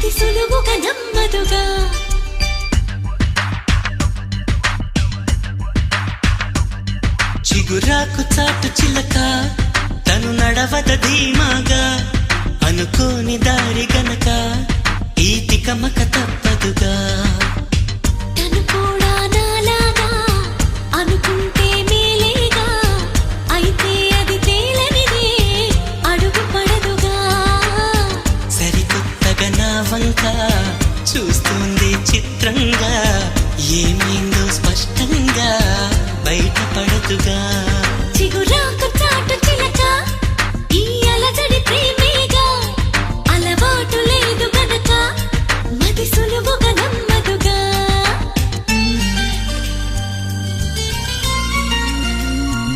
అది సులువుగా నమ్మదుగా. చిగురాకు చాటు చిలక తను నడవద ధీమాగా, అనుకోని దారి గనక ఈ తికమక తప్పదుగా. తను కూడా నాలాగా అనుకుంటూ